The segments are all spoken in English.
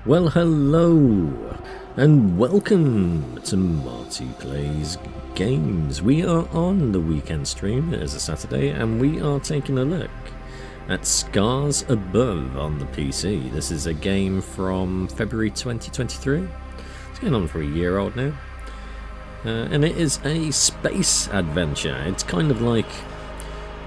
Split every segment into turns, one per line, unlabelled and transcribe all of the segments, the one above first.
Well, hello and welcome to Marty Plays Games. We are on the weekend stream. It is a Saturday and we are taking a look at Scars Above on the PC. This is a game from February 2023. It's going on for a year old now. And it is a space adventure. It's kind of like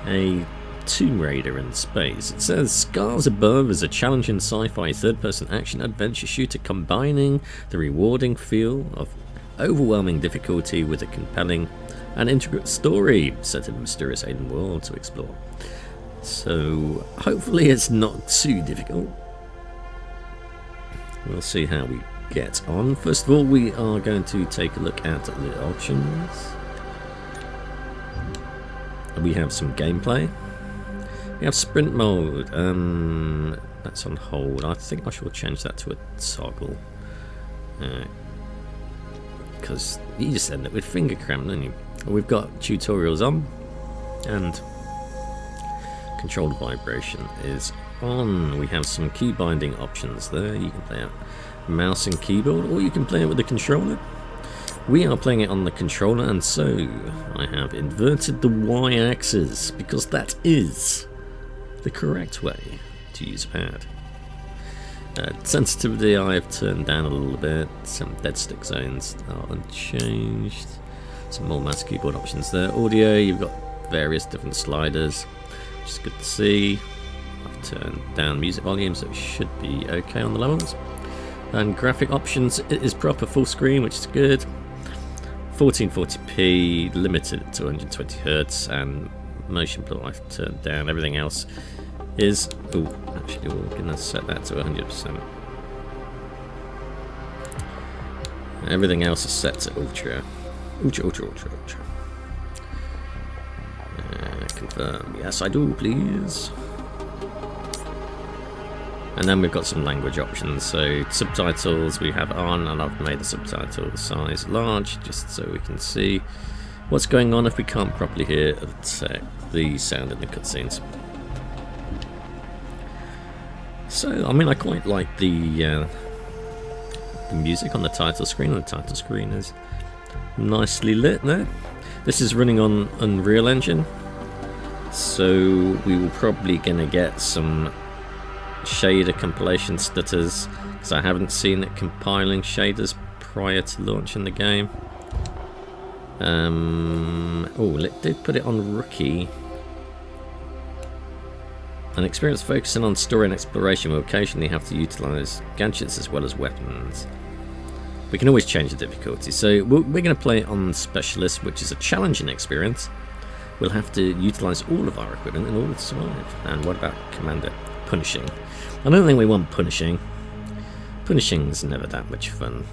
a Tomb Raider in space. It says Scars Above is a challenging sci-fi third-person action adventure shooter combining the rewarding feel of overwhelming difficulty with a compelling and intricate story set in a mysterious alien world to explore. So hopefully it's not too difficult. We'll see how we get on. First of all, we are going to take a look at the options. We have some gameplay. We have sprint mode. That's on hold. I think I shall change that to a toggle. Because you just end up with finger cramp, don't you? We've got tutorials on, and controller vibration is on. We have some key binding options there. You can play out mouse and keyboard, or you can play it with the controller. We are playing it on the controller, and so I have inverted the Y-axis because that is the correct way to use a pad. Sensitivity I have turned down a little bit. Some dead stick zones are unchanged. Some more mouse keyboard options there. Audio, you've got various different sliders, which is good to see. I've turned down music volume, so it should be okay on the levels. And graphic options, it is proper full screen, which is good. 1440p, limited to 120 Hz, and motion blur I've turned down. Everything else is... oh, actually we're going to set that to 100%. Everything else is set to ultra. Ultra. Confirm. Yes, I do, please. And then we've got some language options. So subtitles we have on, and I've made the subtitle size large just so we can see what's going on if we can't properly hear the sound in the cutscenes. So, I mean, I quite like the music on the title screen. The title screen is nicely lit there. This is running on Unreal Engine, so we will probably gonna get some shader compilation stutters because I haven't seen it compiling shaders prior to launching the game. Oh, it did put it on rookie. An experience focusing on story and exploration will occasionally have to utilize gadgets as well as weapons. We can always change the difficulty, so we're going to play it on specialist, which is a challenging experience. We'll have to utilize all of our equipment in order to survive. And what about commander? Punishing. I don't think we want punishing. Punishing's never that much fun.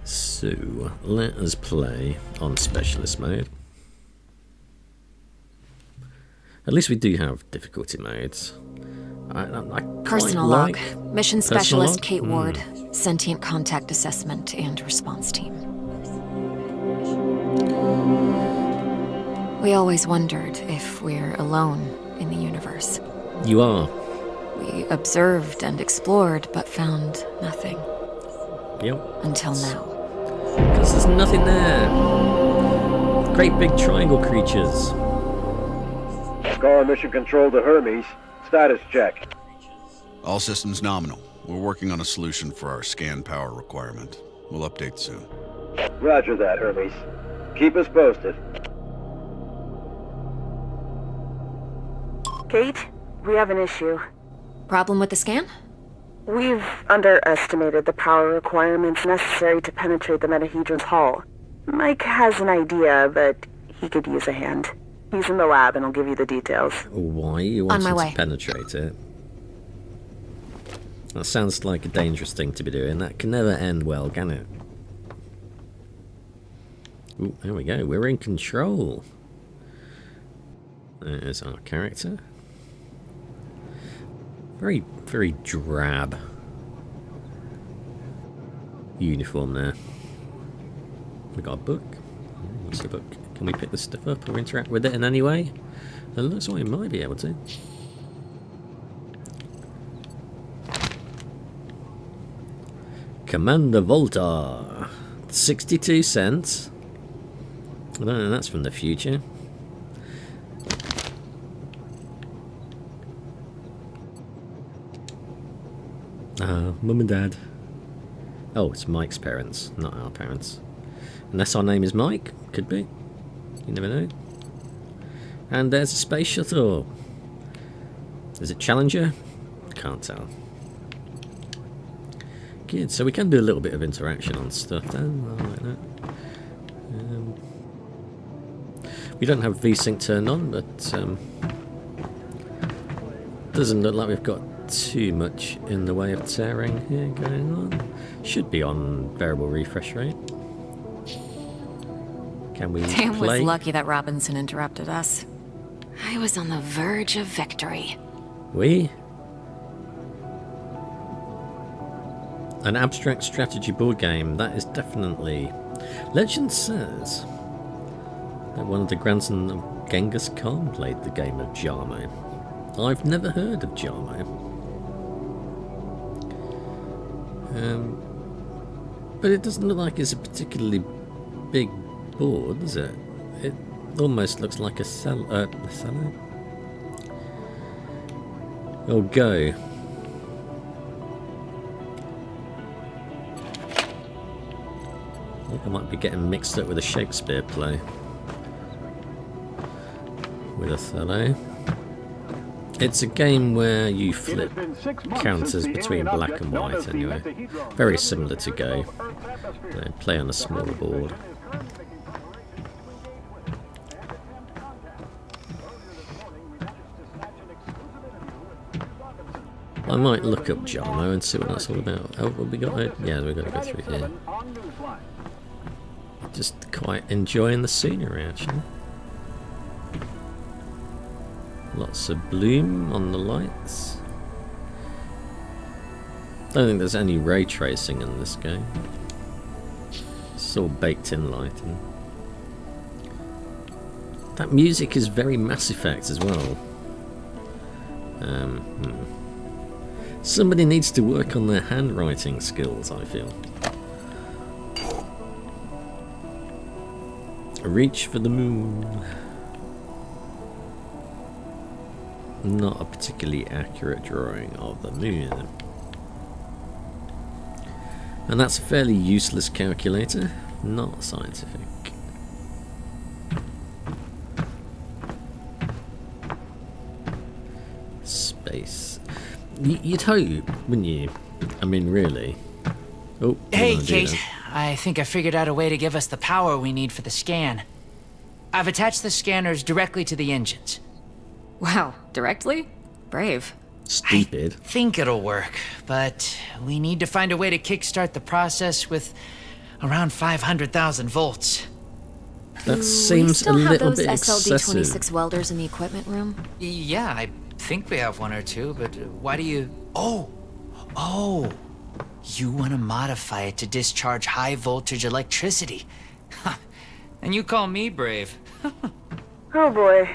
So let us play on specialist mode. At least we do have difficulty modes. I
Personal
like
log. Mission specialist Kate Ward. Sentient contact assessment and response team. We always wondered if we're alone in the universe.
You are.
We observed and explored, but found nothing.
Yep.
Until now.
Because there's nothing there. Great big triangle creatures.
Scar mission control to Hermes. Status check.
All systems nominal. We're working on a solution for our scan power requirement. We'll update soon.
Roger that, Hermes. Keep us posted.
Kate, we have an issue.
Problem with the scan?
We've underestimated the power requirements necessary to penetrate the metahedron's hull. Mike has an idea, but he could use a hand. He's in the lab and I'll give you the details.
Why you want
On my way.
to penetrate it? That sounds like a dangerous thing to be doing. That can never end well, can it? Ooh, there we go. We're in control. There's our character. Very, very drab uniform there. We got a book. What's the book? Can we pick this stuff up or interact with it in any way? It looks like we might be able to. Commander Volta. 62 cents. I don't know, that's from the future. Mum and Dad. Oh, it's Mike's parents, not our parents. Unless our name is Mike, could be. You never know. And there's a space shuttle. Is it Challenger? Can't tell. Good, so we can do a little bit of interaction on stuff then. I like that. We don't have VSync turned on, but doesn't look like we've got too much in the way of tearing here going on. Should be on variable refresh rate. Can we
Damn
play?
was lucky that Robinson interrupted us. I was on the verge of victory.
We? An abstract strategy board game, that is definitely... Legend says that one of the grandsons of Genghis Khan played the game of Jarmo. I've never heard of Jarmo. But it doesn't look like it's a particularly big board, does it? It almost looks like a cello. Oh, go. I think I might be getting mixed up with a Shakespeare play. With Othello. It's a game where you flip counters between black and white anyway. Very similar to Go. They play on a smaller board. I might look up Jarmo and see what that's all about. Oh, what we got? Yeah, we've got to go through here. Just quite enjoying the scenery actually. Lots of bloom on the lights. Don't think there's any ray tracing in this game. It's all baked in lighting. That music is very Mass Effect as well. Somebody needs to work on their handwriting skills, I feel. Reach for the moon. Not a particularly accurate drawing of the moon. And that's a fairly useless calculator, not scientific. Space. You'd hope, wouldn't you? I mean, really. Oh,
hey, Kate. I think I figured out a way to give us the power we need for the scan. I've attached the scanners directly to the engines.
Wow, directly? Brave.
Stupid.
I think it'll work, but we need to find a way to kickstart the process with around 500,000 volts.
That seems a little bit excessive.
SLD-26 welders in the equipment room?
Yeah, I think we have one or two, but why do you... Oh! You want to modify it to discharge high voltage electricity. And you call me brave.
Oh boy.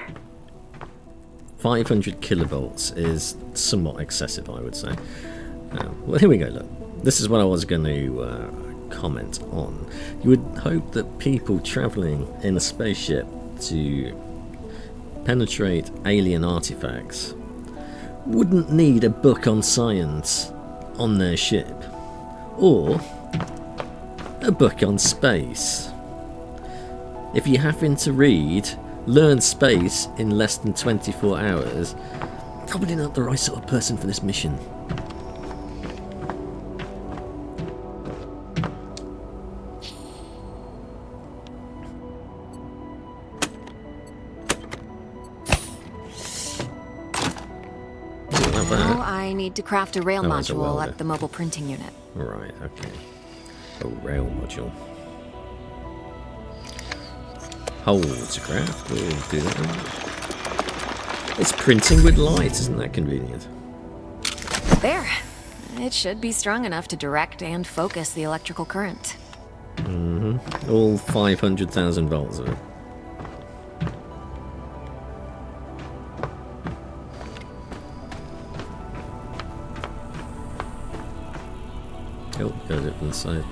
500 kilovolts is somewhat excessive, I would say. Well, here we go, look. This is what I was going to comment on. You would hope that people travelling in a spaceship to penetrate alien artifacts wouldn't need a book on science on their ship. Or a book on space. If you happen to learn space in less than 24 hours, probably not the right sort of person for this mission.
Now I need to craft a rail
there's a
module
welder.
at the mobile printing unit.
Right, okay. A rail module. Hole to craft, we'll do that one. It's printing with light, isn't that convenient?
There. It should be strong enough to direct and focus the electrical current.
All 500,000 volts of it. Oh, got it inside.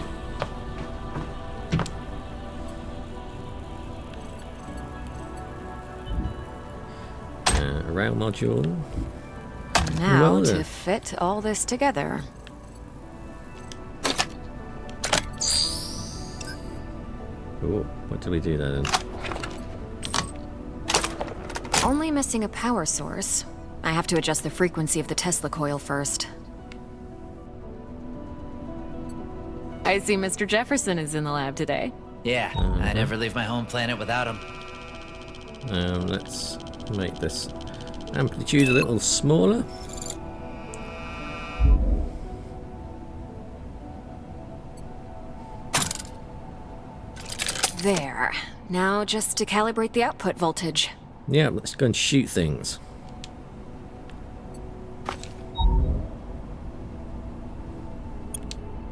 Rail module.
Now
Well,
to fit all this together.
Oh, what do we do there then?
Only missing a power source. I have to adjust the frequency of the Tesla coil first. I see Mr. Jefferson is in the lab today.
Yeah, I never leave my home planet without him.
Let's make this amplitude a little smaller.
There. Now just to calibrate the output voltage.
Yeah, let's go and shoot things.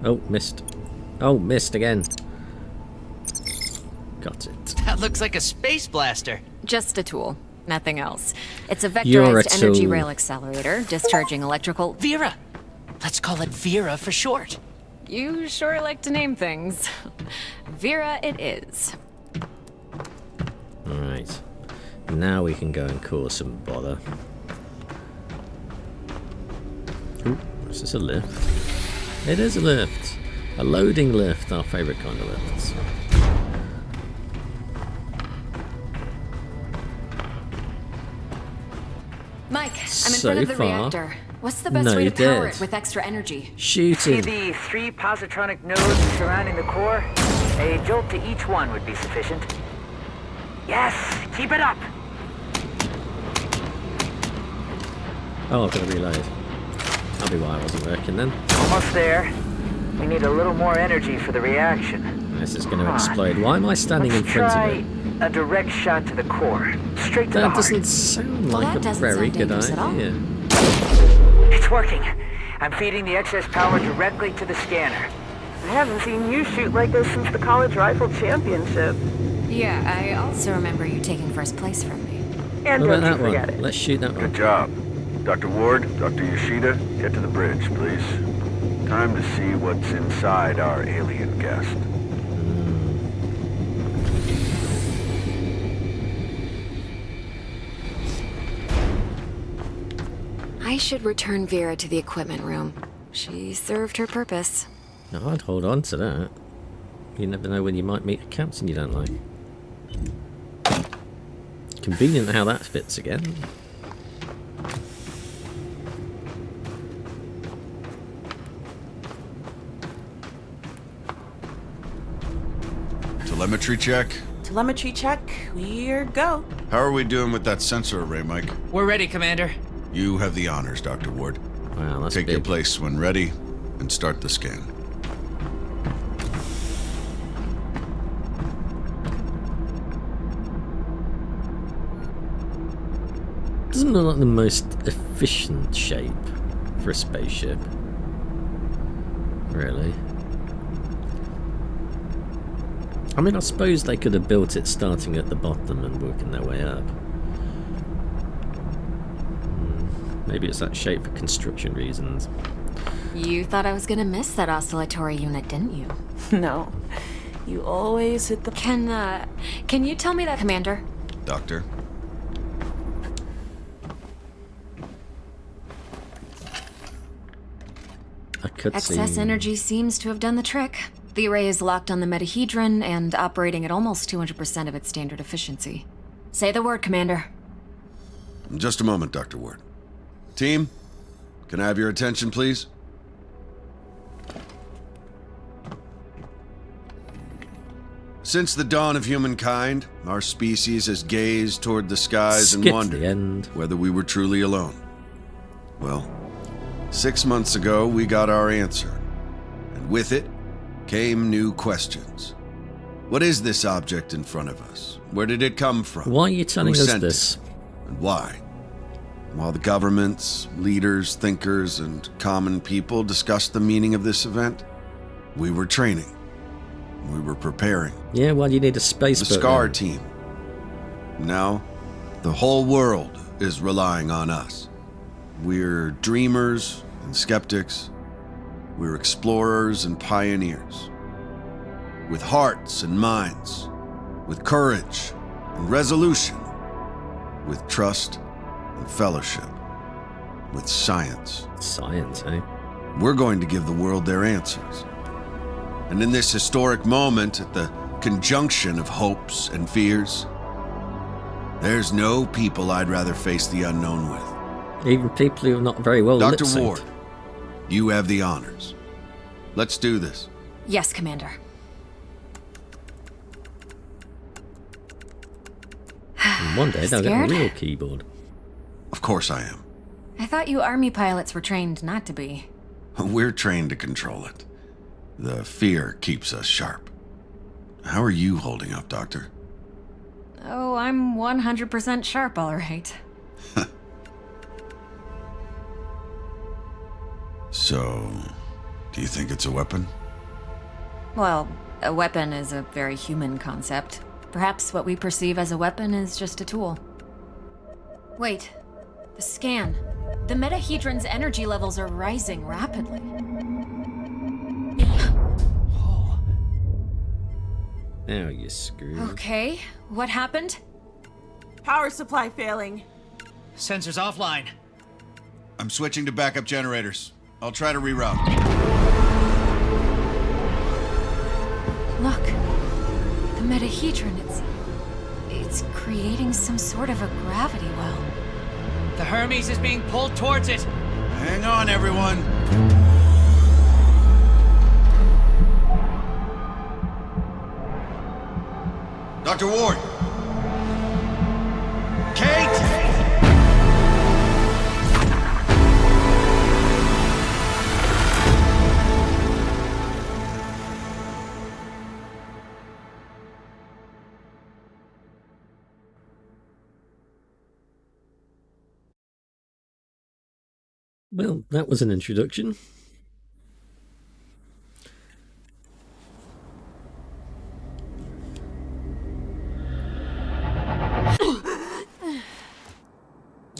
Oh, missed. Oh, missed again. Got it.
That looks like a space blaster.
Just a tool. Nothing else. It's a
You're a
vectorized energy
tool.
rail accelerator, discharging electrical...
Vera! Let's call it Vera for short.
You sure like to name things. Vera it is.
Alright. Now we can go and cause some bother. Ooh, is this a lift? It is a lift. A loading lift, our favourite kind of lifts.
Mike, I'm in
So
front of the
far,
reactor. What's the best
no,
way
you
to power
did.
it with extra energy?
Shoot
See
him.
the 3 positronic nodes surrounding the core? A jolt to each one would be sufficient. Yes, keep it up.
Oh, I've got to reload. That'll be why I wasn't working then.
Almost there. We need a little more energy for the reaction.
This is going to
Come on.
explode. Why am I standing
Let's
in front
try
of it?
a direct shot to the core. Straight to the
That
heart.
doesn't sound
Well,
like
that
a
doesn't
very
sound
good
dangerous at all.
idea.
It's working. I'm feeding the excess power directly to the scanner.
I haven't seen you shoot like this since the college rifle championship.
Yeah, I also remember you taking first place from me.
And
What
don't
about
you
that
forget
one?
it.
Let's shoot that
Good
one.
job. Dr. Ward, Dr. Yoshida, get to the bridge, please. Time to see what's inside our alien guest.
I should return Vera to the equipment room. She served her purpose.
No, I'd hold on to that. You never know when you might meet a captain you don't like. Convenient how that fits again.
Telemetry check.
Telemetry check. We're go.
How are we doing with that sensor array, Mike?
We're ready, Commander.
You have the honors, Dr. Ward.
Wow, that's
Take
big.
your place when ready and start the scan.
Doesn't look like the most efficient shape for a spaceship. Really. I mean, I suppose they could have built it starting at the bottom and working their way up. Maybe it's that shape for construction reasons.
You thought I was gonna miss that oscillatory unit, didn't you?
No. You always hit the...
Can you tell me that, Commander?
Doctor?
A cutscene.
Excess energy seems to have done the trick. The array is locked on the metahedron and operating at almost 200% of its standard efficiency. Say the word, Commander.
Just a moment, Dr. Ward. Team, can I have your attention, please? Since the dawn of humankind, our species has gazed toward the skies and
Skip
wondered
the end.
whether we were truly alone. Well, 6 months ago, we got our answer. And with it came new questions. What is this object in front of us? Where did it come from?
Why are you telling
Who
us
sent
this?
it? And why? While the governments, leaders, thinkers, and common people discussed the meaning of this event, we were training. We were preparing.
Yeah, why do you need a space
The
boat
SCAR
then?
team. Now, the whole world is relying on us. We're dreamers and skeptics, We're explorers and pioneers. With hearts and minds. With courage and resolution. With trust and fellowship. With science.
Science, eh?
We're going to give the world their answers. And in this historic moment, at the conjunction of hopes and fears, there's no people I'd rather face the unknown with.
Even people who are not very well
Dr.
lip-synced.
Ward, you have the honors. Let's do this.
Yes, Commander.
And one day they'll get a
Scared?
real keyboard.
Of course I am.
I thought you Army pilots were trained not to be.
We're trained to control it. The fear keeps us sharp. How are you holding up, Doctor?
Oh, I'm 100% sharp, all right.
So, do you think it's a weapon?
Well, a weapon is a very human concept. Perhaps what we perceive as a weapon is just a tool. Wait. The scan. The metahedron's energy levels are rising rapidly.
Now you're screwed.
Okay, what happened?
Power supply failing.
Sensors offline.
I'm switching to backup generators. I'll try to reroute.
Look. The metahedron, it's creating some sort of a gravity well.
The Hermes is being pulled towards it.
Hang on, everyone. Dr. Ward! Kate!
Well, that was an introduction.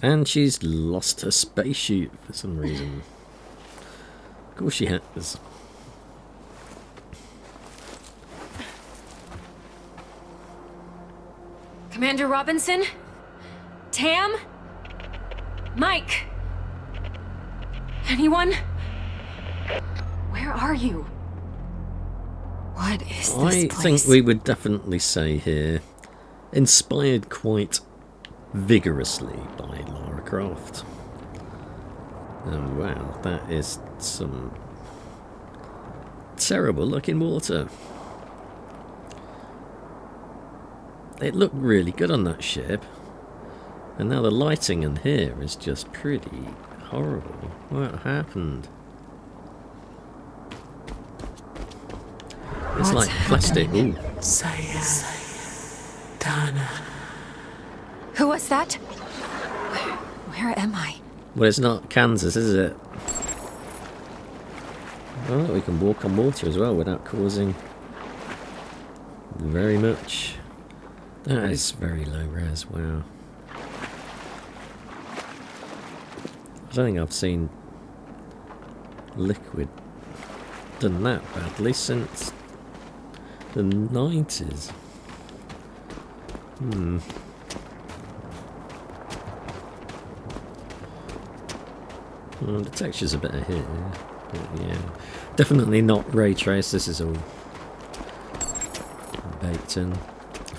And she's lost her spacesuit for some reason. Of course she has.
Commander Robinson? Tam? Mike? Anyone? Where are you? What is this
I
place?
think we would definitely say here, inspired quite vigorously by Lara Croft. And wow, that is some terrible looking water. It looked really good on that ship, and now the lighting in here is just pretty horrible. What happened? It's
What's
like plastic. Ooh.
Who was that? Where am I?
Well, it's not Kansas, is it? Oh, we can walk on water as well without causing very much. That is very low res, wow. I don't think I've seen Liquid done that badly since the 90s. Well, the textures are better here, but yeah, definitely not ray trace. This is all baked in.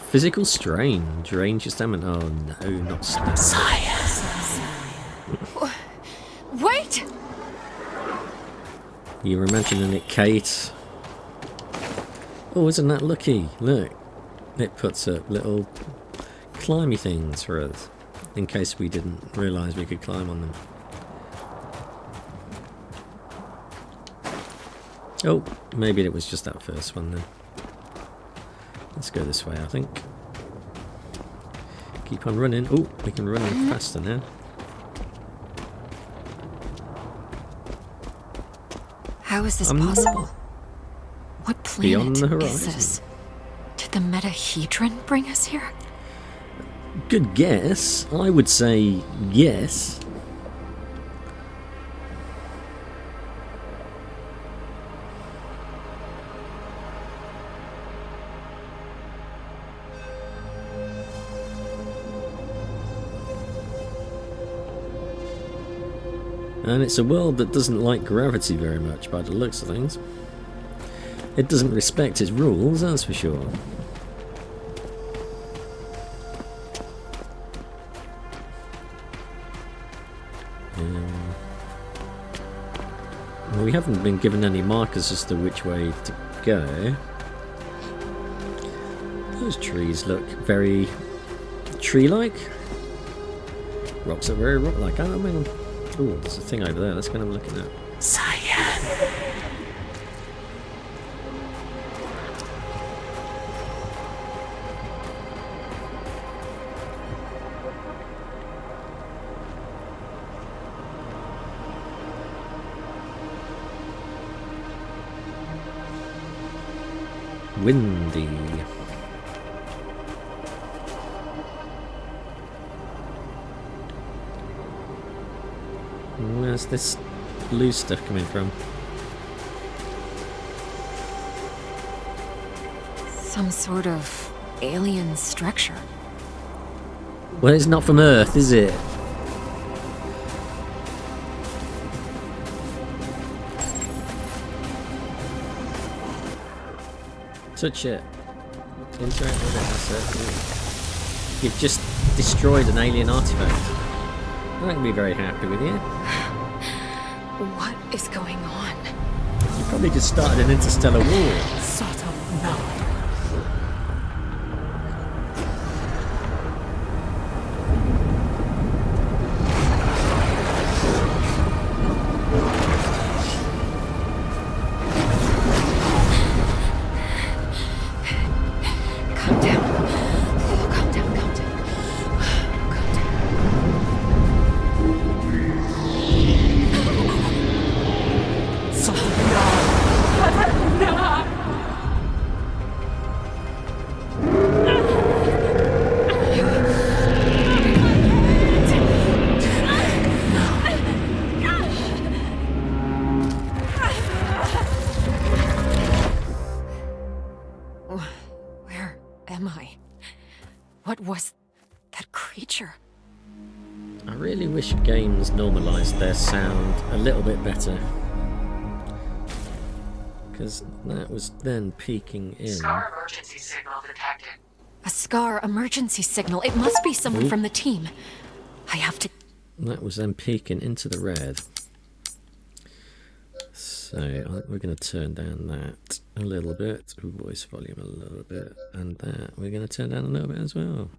Physical strain, drains your stamina. Oh no, not stamina.
Wait!
You were mentioning it, Kate. Oh, isn't that lucky? Look, it puts up little climby things for us, in case we didn't realise we could climb on them. Oh, maybe it was just that first one then. Let's go this way, I think. Keep on running. Oh, we can run faster now.
How is this possible? What
beyond
planet
the horizon.
is this? Did the metahedron bring us here?
Good guess. I would say yes. And it's a world that doesn't like gravity very much by the looks of things. It doesn't respect its rules, that's for sure. We haven't been given any markers as to which way to go. Those trees look very tree-like. Rocks are very rock-like. I mean, oh, there's a thing over there. Let's go and have a look at that.
Cyan.
Windy. Where's this blue stuff coming from?
Some sort of alien structure.
Well, it's not from Earth, is it? Touch it. Interact with it, that's it. You've just destroyed an alien artifact. I won't be very happy with you.
What is going on?
You probably just started an interstellar war.
Sort of, no.
What was that creature?
I really wish games normalised their sound a little bit better. Because that was then peeking in.
Scar emergency signal detected.
A Scar emergency signal. It must be someone from the team. I have to...
That was then peeking into the red. So we're going to turn down that a little bit, voice volume a little bit, and that we're going to turn down a little bit as well.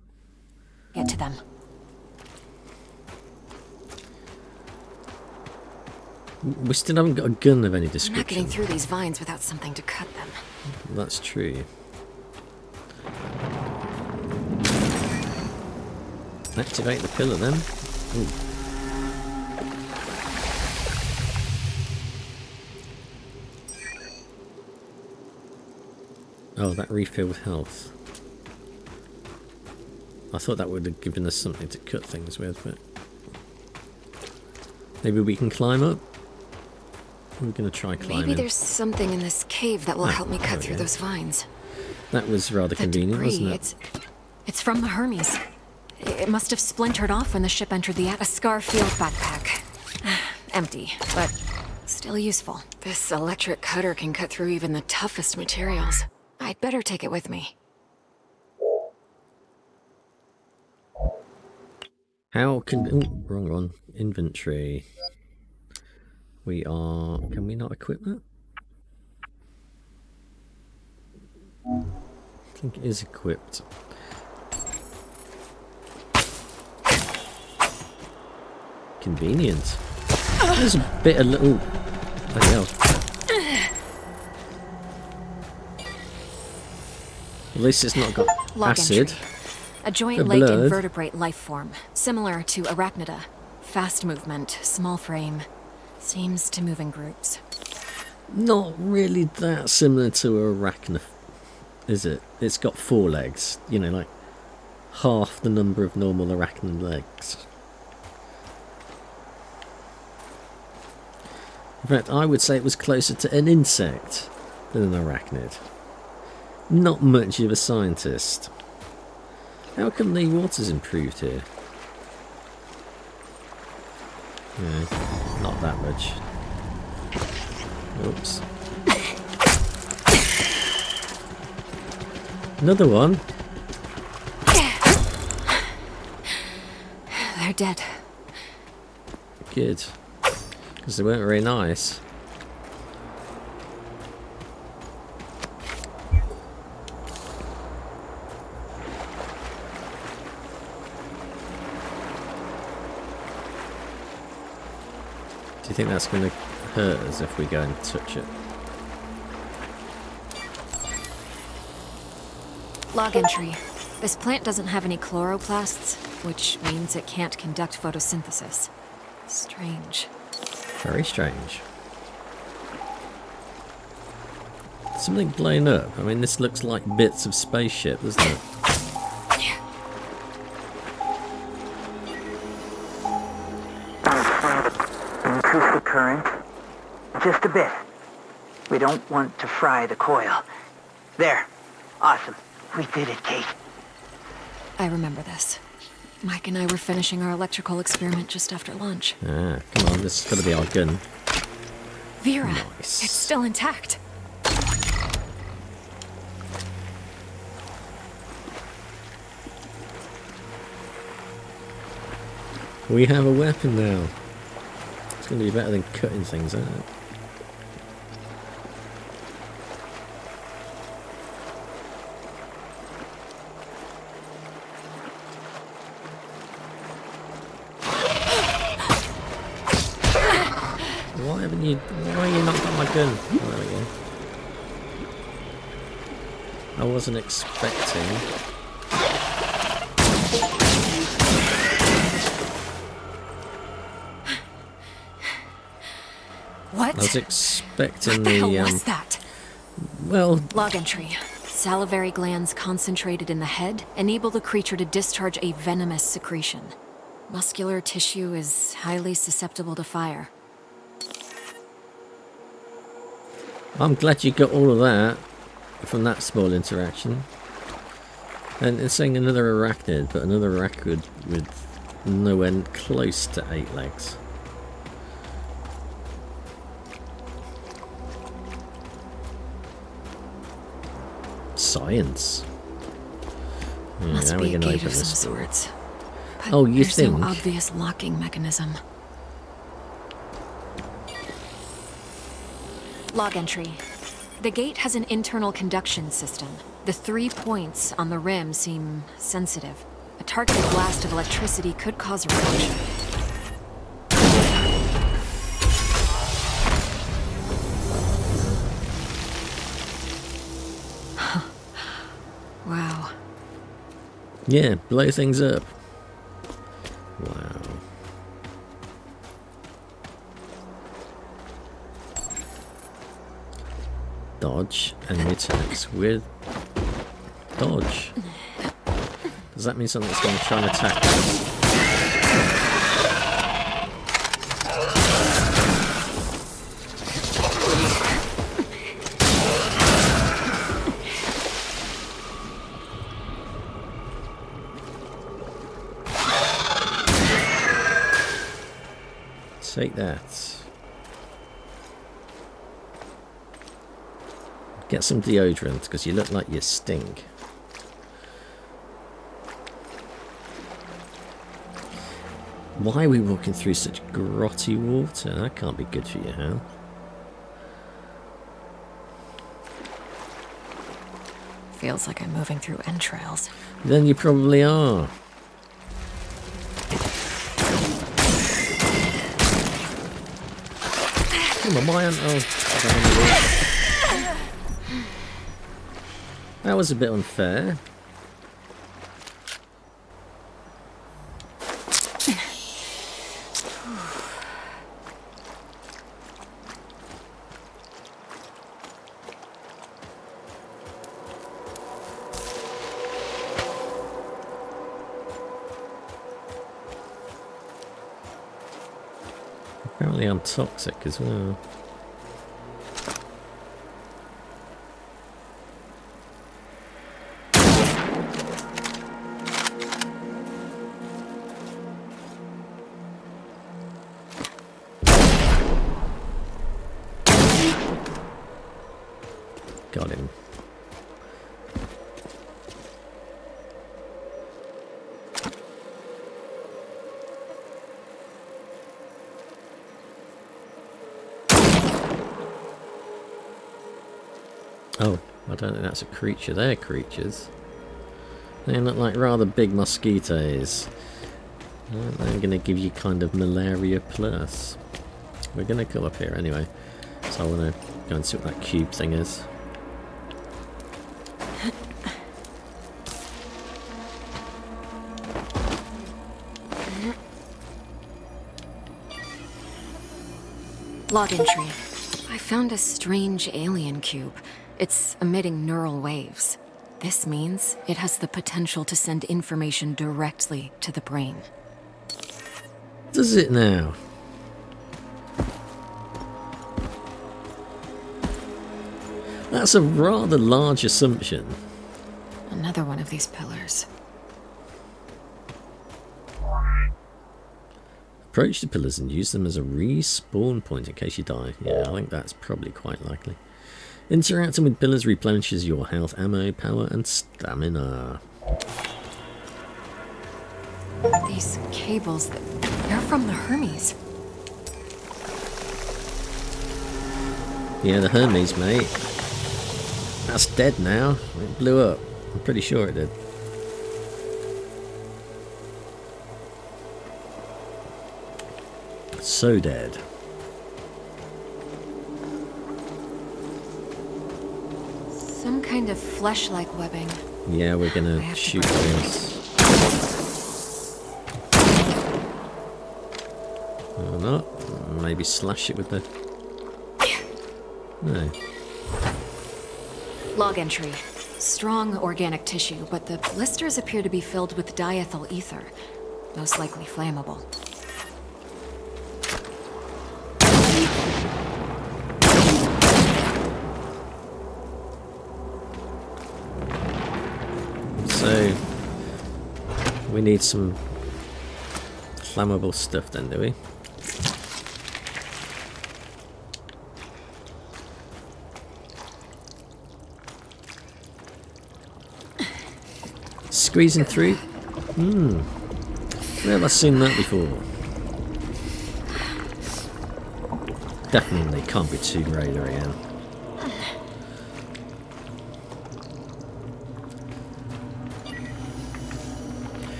Get to them.
We still haven't got a gun of any
I'm
description.
not getting through these vines without something to cut them.
That's true. Activate the pillar then. Ooh. Oh, that refilled health. I thought that would have given us something to cut things with, but... Maybe we can climb up? We're going to try climbing.
Maybe there's something in this cave that will help me cut through those vines.
That was rather convenient, wasn't it?
It's from the Hermes. It must have splintered off when the ship entered the Scar field backpack. Empty, but still useful. This electric cutter can cut through even the toughest materials. I'd better take it with me.
How can... Ooh, wrong one. Inventory. We are... Can we not equip that? I think it is equipped. Convenient. There's a bit of little... Bloody hell. At least it's not got acid.
Entry. A joint-legged invertebrate life form, similar to Arachnida. Fast movement, small frame. Seems to move in groups.
Not really that similar to Arachnida, is it? It's got 4 legs. You know, like half the number of normal arachnid legs. In fact, I would say it was closer to an insect than an arachnid. Not much of a scientist. How come the water's improved here? Yeah, not not that much. Oops. Another one.
They're dead.
Good. Because they weren't very nice. Do you think that's going to hurt us if we go and touch it?
Log entry. This plant doesn't have any chloroplasts, which means it can't conduct photosynthesis. Strange.
Very strange. Something blown up. I mean, this looks like bits of spaceship, doesn't it?
Increase the current. Just a bit. We don't want to fry the coil. There. Awesome. We did it, Kate.
I remember this. Mike and I were finishing our electrical experiment just after lunch.
Ah, come on, this has got to be our gun.
Vera,
Nice.
it's still intact.
We have a weapon now. It's going to be better than cutting things out. Why are you not got my gun? Oh, there we go. I wasn't expecting.
What?
I was expecting
What the hell was that?
Well,
Log entry. Salivary glands concentrated in the head enable the creature to discharge a venomous secretion. Muscular tissue is highly susceptible to fire.
I'm glad you got all of that from that small interaction. And it's saying another arachnid, but another arachnid with nowhere close to 8 legs. Science.
Must
now
be
we're
a
going to
gate
open
of some
this door.
sorts. But
Oh, you
there's
think?
no obvious locking mechanism. Log entry. The gate has an internal conduction system. The 3 points on the rim seem sensitive. A targeted blast of electricity could cause a reaction. Wow.
Yeah, blow things up. Wow. Dodge enemy attacks with dodge. Does that mean something's going to try and attack us? Take that. Get some deodorant because you look like you stink. Why are we walking through such grotty water? That can't be good for your health.
Feels like I'm moving through entrails.
Then you probably are. Come on, Mayan. Oh, that was a bit unfair. Apparently I'm toxic as well. Got him. Oh, I don't think that's a creature. They're creatures. They look like rather big mosquitoes. They're going to give you kind of malaria plus. We're going to come up here anyway. So I want to go and see what that cube thing is.
Log entry. I found a strange alien cube. It's emitting neural waves. This means it has the potential to send information directly to the brain.
Does it now? That's a rather large assumption.
Another one of these pillars.
Approach the pillars and use them as a respawn point in case you die. Yeah, I think that's probably quite likely. Interacting with pillars replenishes your health, ammo, power, and stamina.
These cables, they're from the Hermes.
Yeah, the Hermes, mate. That's dead now. It blew up. I'm pretty sure it did. So dead.
Some kind of flesh-like webbing.
Yeah, we're gonna shoot this. Or not. Maybe slash it with the... No.
Log entry. Strong organic tissue, but the blisters appear to be filled with diethyl ether. Most likely flammable.
So, we need some flammable stuff then, do we? Squeezing through? Where have I seen that before? Definitely can't be Tomb Raider again.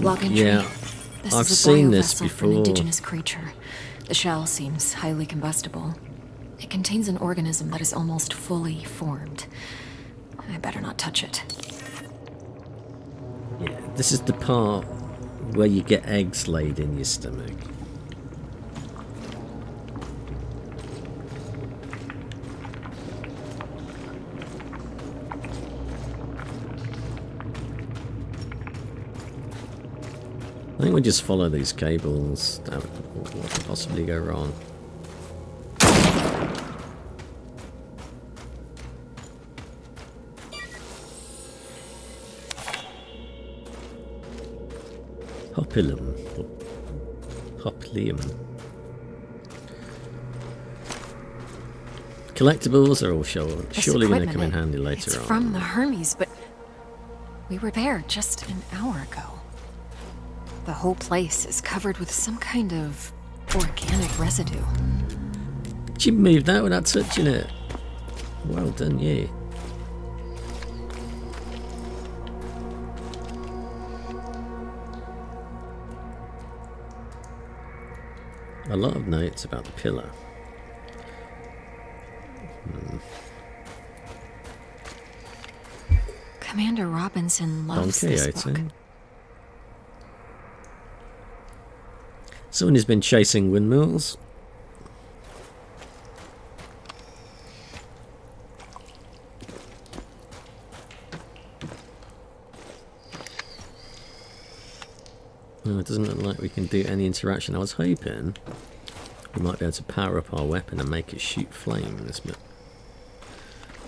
Log entry.
Yeah,
This
I've
is a
seen this
biovessel for an
before.
indigenous creature. The shell seems highly combustible. It contains an organism that is almost fully formed. I better not touch it.
Yeah, this is the part where you get eggs laid in your stomach. I think we just follow these cables. What could possibly go wrong? Hopilium. Collectibles are all surely going to come in handy later
it's
on.
from the Hermes, but we were there just an hour ago. The whole place is covered with some kind of organic residue.
She moved that without touching it. Well done, you. A lot of notes about the pillar.
Commander Robinson loves
Donkey
this book.
18. Someone who's been chasing windmills. Well, it doesn't look like we can do any interaction. I was hoping we might be able to power up our weapon and make it shoot flames, but...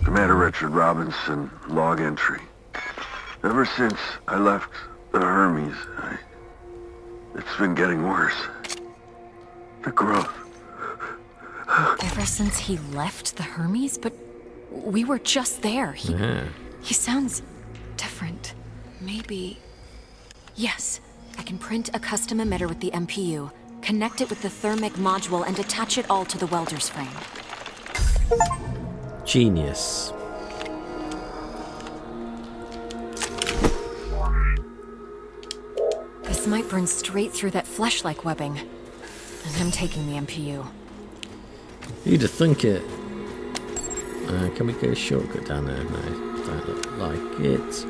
Commander Richard Robinson, log entry. Ever since I left the Hermes, it's been getting worse. The growth.
Ever since he left the Hermes? But We were just there.
Yeah.
He sounds different. Maybe... Yes. I can print a custom emitter with the MPU, connect it with the thermic module, and attach it all to the welder's frame.
Genius.
This might burn straight through that flesh-like webbing. And I'm taking the MPU.
You'd have thunk it. Can we get a shortcut down there? No, don't look like it.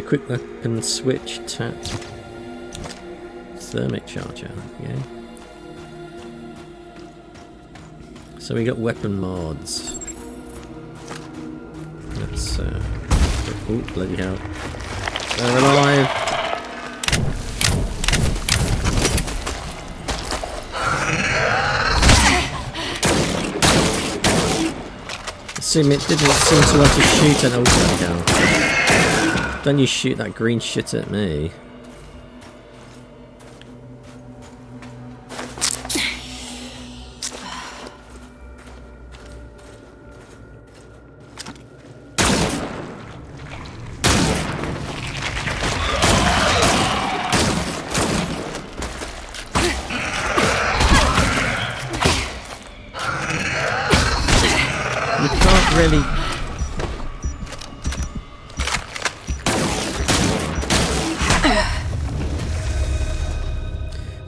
Quick weapon switch, tap. Thermic charger, yeah. So we got weapon mods. Let's oh, bloody hell. They're alive! It didn't seem to have to shoot at all. Bloody hell. Don't you shoot that green shit at me. Really.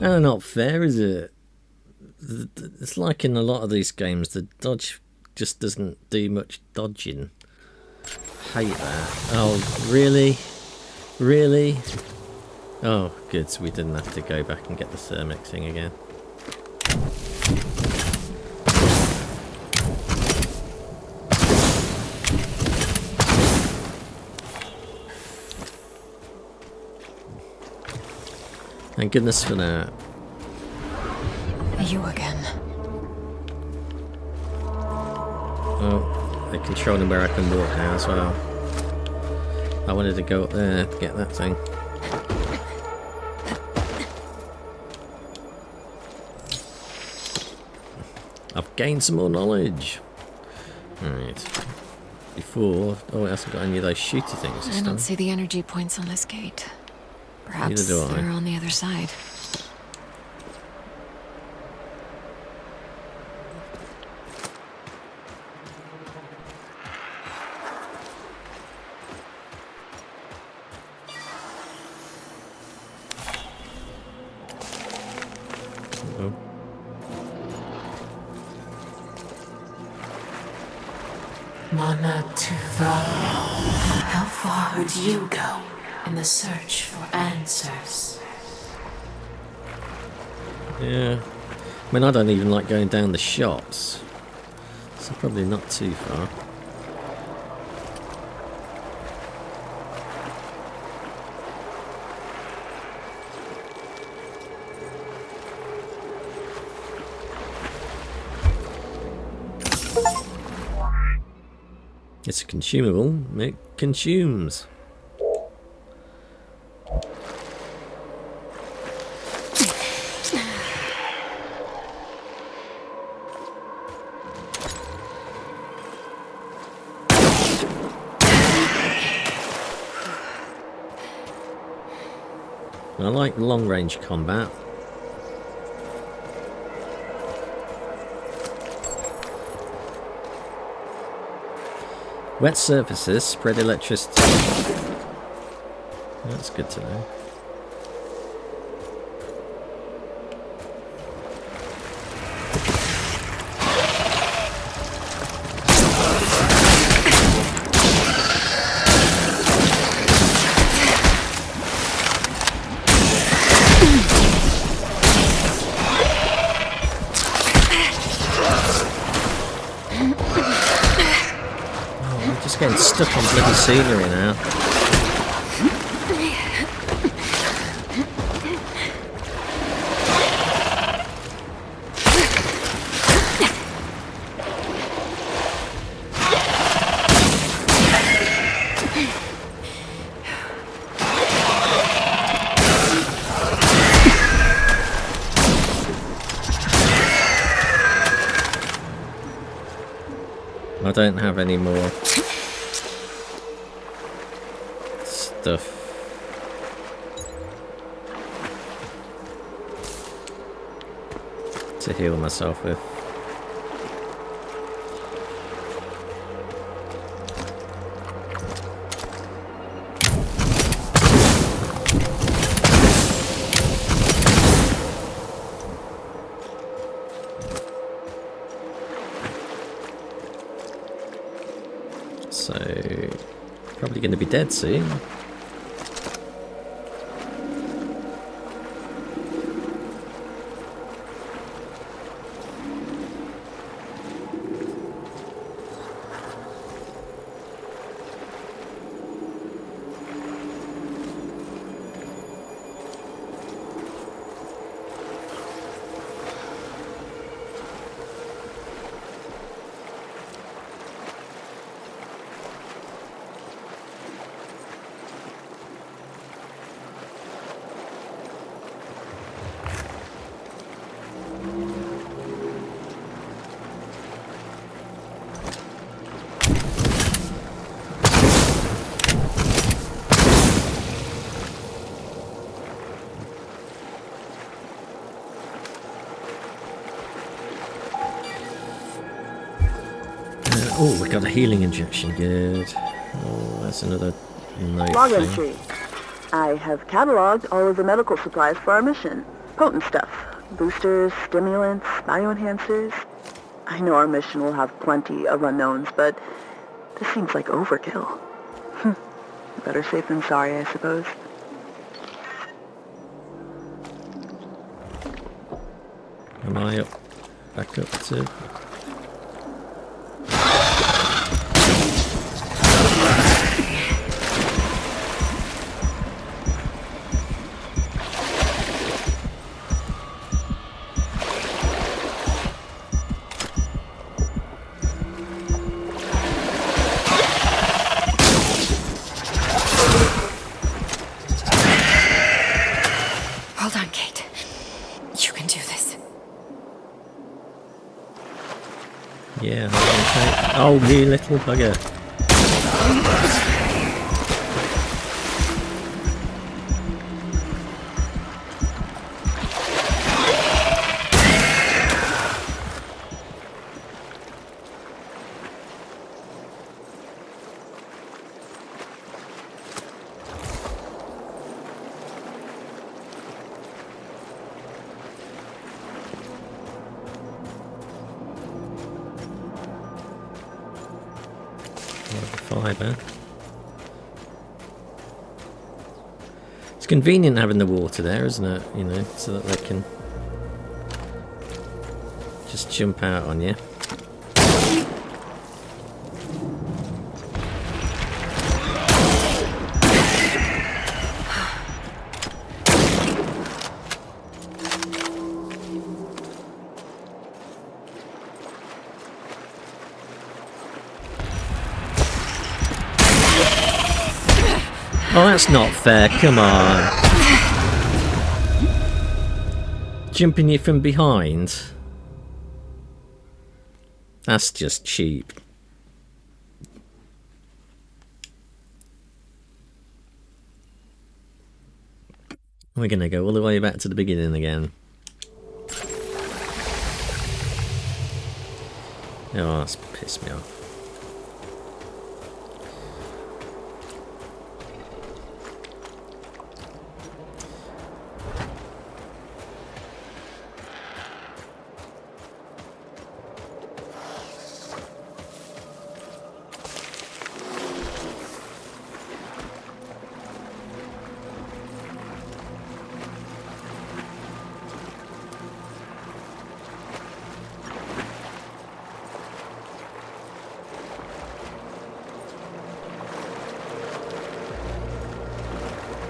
No, not fair, is it? It's like in a lot of these games, the dodge just doesn't do much dodging. Hate that. Oh, really? Really? Oh, good, so we didn't have to go back and get the thermic thing again. Thank goodness for that.
You again.
Oh, they're controlling where I can walk now as well. I wanted to go up there to get that thing. I've gained some more knowledge. Alright. Before... Oh, it hasn't got any of those shooty things this
I don't
time.
see the energy points on this gate. Perhaps
Neither do I.
they're on the other side.
Oh.
How far would you go in the search for answers?
Yeah. I mean, I don't even like going down the shops. So probably not too far. It's a consumable. It consumes. I like long-range combat. Wet surfaces spread electricity. That's good to know. Getting stuck on bloody scenery now. I don't have any more stuff. To heal myself with. So, probably going to be dead soon. Oh, we got a healing injection, good. Oh, that's another note
Log
thing.
entry. I have cataloged all of the medical supplies for our mission. Potent stuff. Boosters, stimulants, bioenhancers. I know our mission will have plenty of unknowns, but this seems like overkill. Better safe than sorry, I suppose.
Am I up, back up to...
Hold on, Kate. You can do this.
Yeah, okay. Oh, you little bugger. Fibre. It's convenient having the water there, isn't it? You know, so that they can just jump out on you. Oh, that's not fair, come on. Jumping you from behind? That's just cheap. We're gonna go all the way back to the beginning again. Oh, that's pissed me off.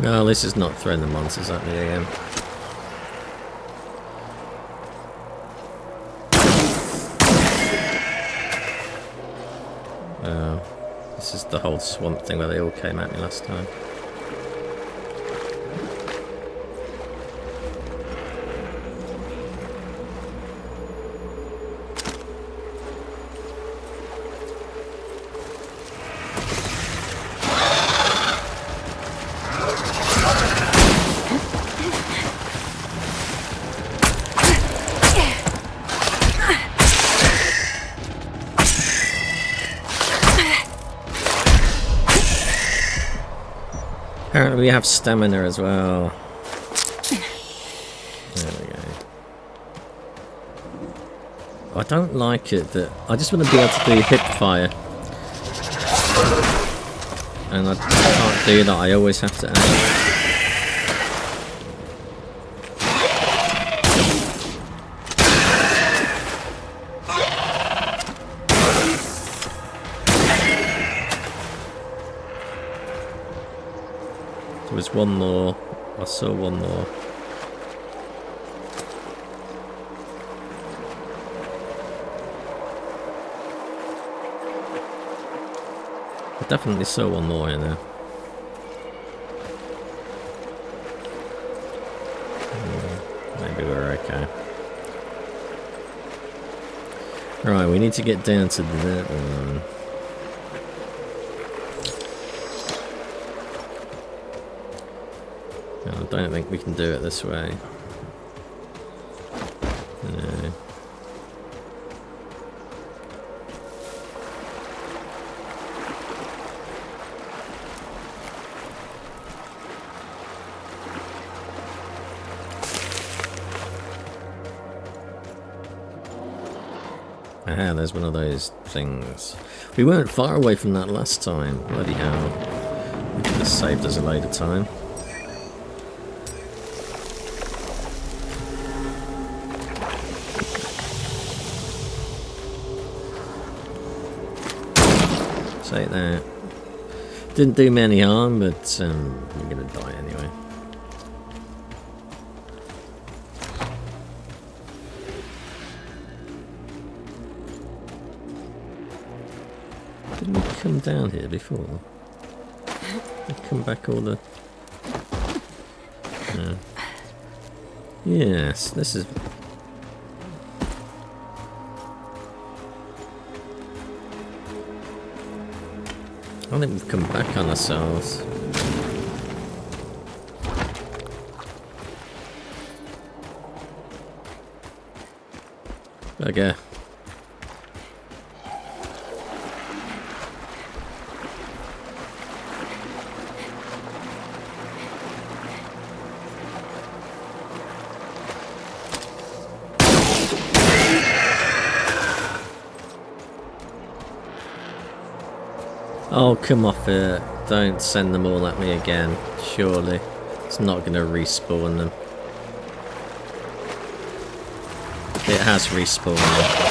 No, this is not throwing the monsters at me again. Oh, this is the whole swamp thing where they all came at me last time. Apparently we have stamina as well. There we go. I don't like it that I just want to be able to do hip fire. And I can't do that, I always have to aim. There was one more. I saw one more. I definitely saw one more in there. Maybe we're okay. Right, we need to get down to that one. I don't think we can do it this way. No. Ah, there's one of those things. We weren't far away from that last time. Bloody hell. It could have saved us a load of time. Take that. Didn't do me any harm, but you're gonna die anyway. Didn't we come down here before? We come back all the... Yes, this is... I think we've come back on ourselves. Okay. Oh, come off it. Don't send them all at me again. Surely. It's not going to respawn them. It has respawned them.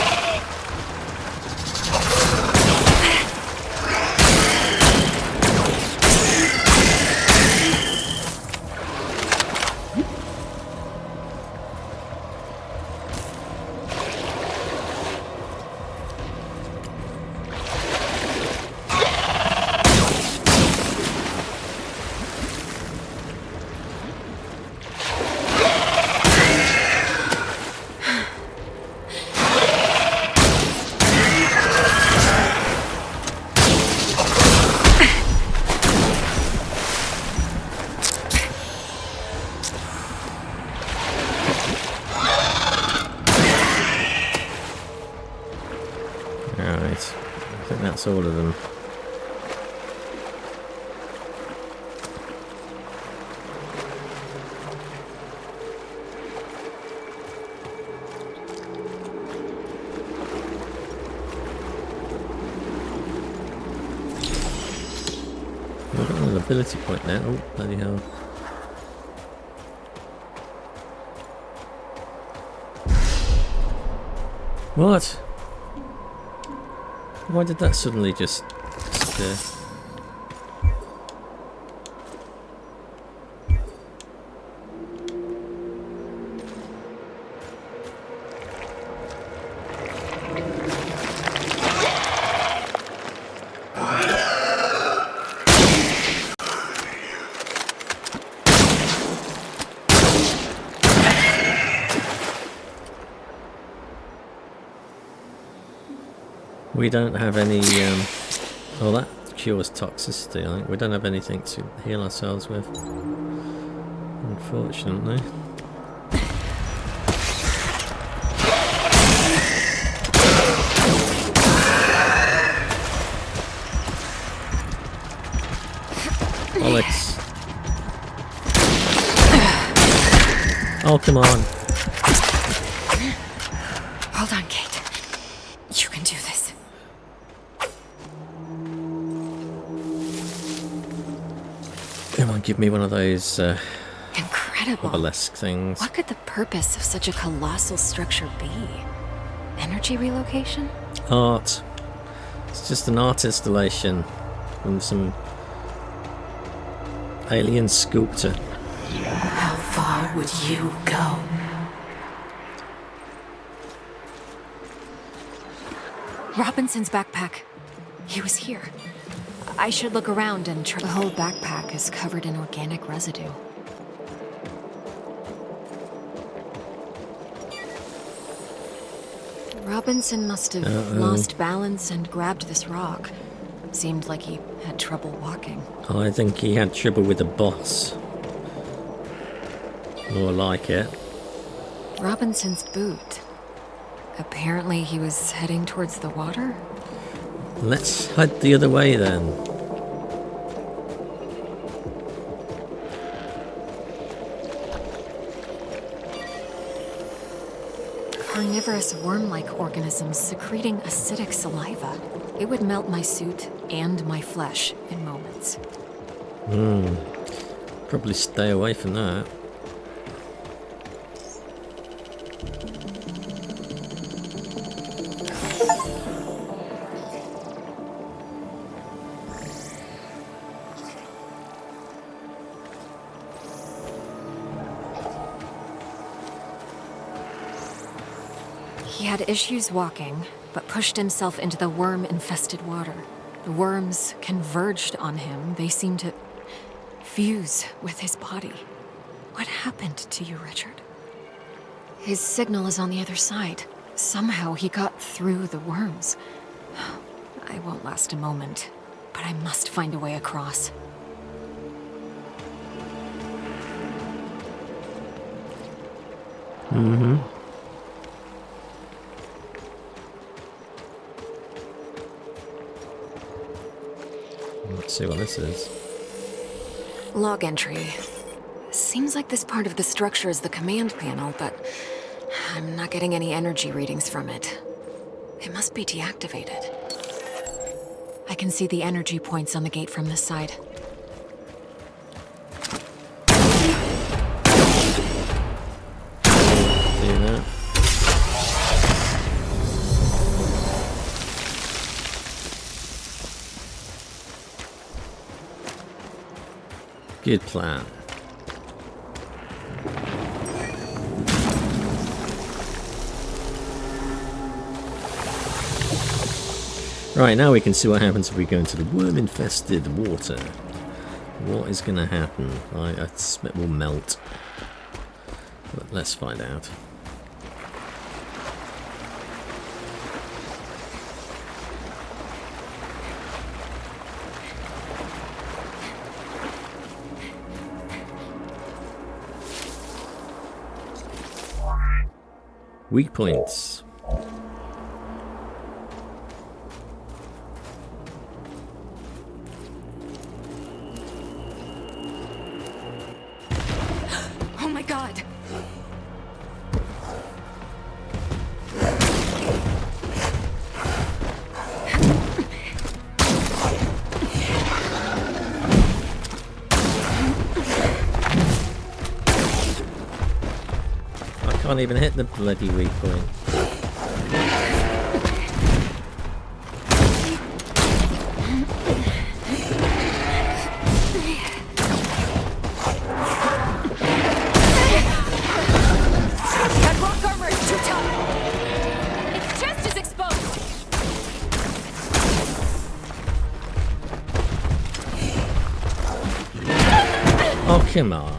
All of them. I've got an ability point now. Oh, bloody hell. What? Why did that suddenly just disappear? We don't have any, well that cures toxicity, I think. We don't have anything to heal ourselves with, unfortunately. Bollocks. Oh, come on.
Hold on, Kate. You can do this.
Come on, give me one of those
Incredible.
obelisk things.
What could the purpose of such a colossal structure be? Energy relocation?
Art. It's just an art installation from some alien sculptor.
How far would you go?
Robinson's backpack. He was here. I should look around and try. The whole backpack is covered in organic residue. Robinson must have lost balance and grabbed this rock. Seemed like he had trouble walking.
I think he had trouble with the boss. More like it.
Robinson's boot. Apparently he was heading towards the water?
Let's head the other way then.
Carnivorous worm-like organisms secreting acidic saliva. It would melt my suit and my flesh in moments.
Probably stay away from that.
He had issues walking, but pushed himself into the worm-infested water. The worms converged on him. They seemed to fuse with his body. What happened to you, Richard? His signal is on the other side. Somehow he got through the worms. I won't last a moment, but I must find a way across.
Let's see what this is.
Log entry. Seems like this part of the structure is the command panel, but I'm not getting any energy readings from it. It must be deactivated. I can see the energy points on the gate from this side.
See that? Good plan. Right, now we can see what happens if we go into the worm-infested water. What is going to happen? I suspect we'll melt. But let's find out. Weak points.
Oh my god!
I can't even hit the bloody weak point.
That rock armor is too tough! Its chest is exposed!
Oh, come on.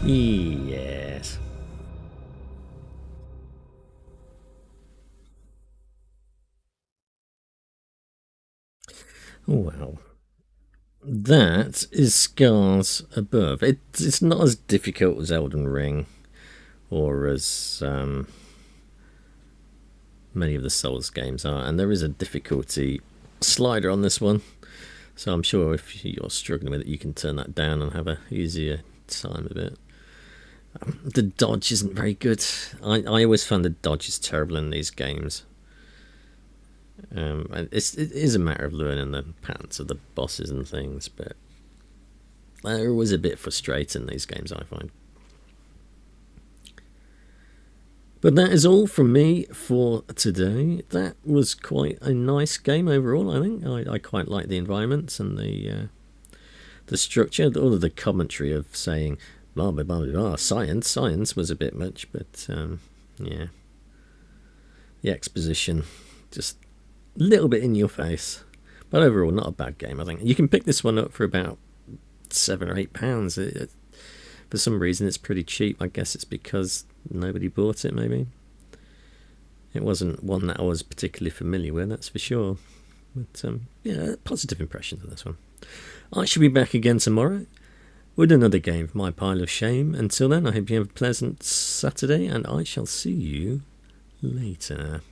Yes. Wow. That is Scars Above. It's not as difficult as Elden Ring or as many of the Souls games are, and there is a difficulty slider on this one, so I'm sure if you're struggling with it you can turn that down and have a easier time of it. The dodge isn't very good. I always find the dodge is terrible in these games. And it is a matter of learning the patterns of the bosses and things, but they're always a bit frustrating, these games, I find. But that is all from me for today. That was quite a nice game overall, I think. I quite like the environments and the structure. All of the commentary of saying blah blah blah blah, science was a bit much, but yeah, the exposition just a little bit in your face. But overall, not a bad game, I think. You can pick this one up for about £7 or £8. For some reason, it's pretty cheap. I guess it's because nobody bought it, maybe. It wasn't one that I was particularly familiar with, that's for sure. But yeah, positive impressions of this one. I shall be back again tomorrow with another game of My Pile of Shame. Until then, I hope you have a pleasant Saturday, and I shall see you later.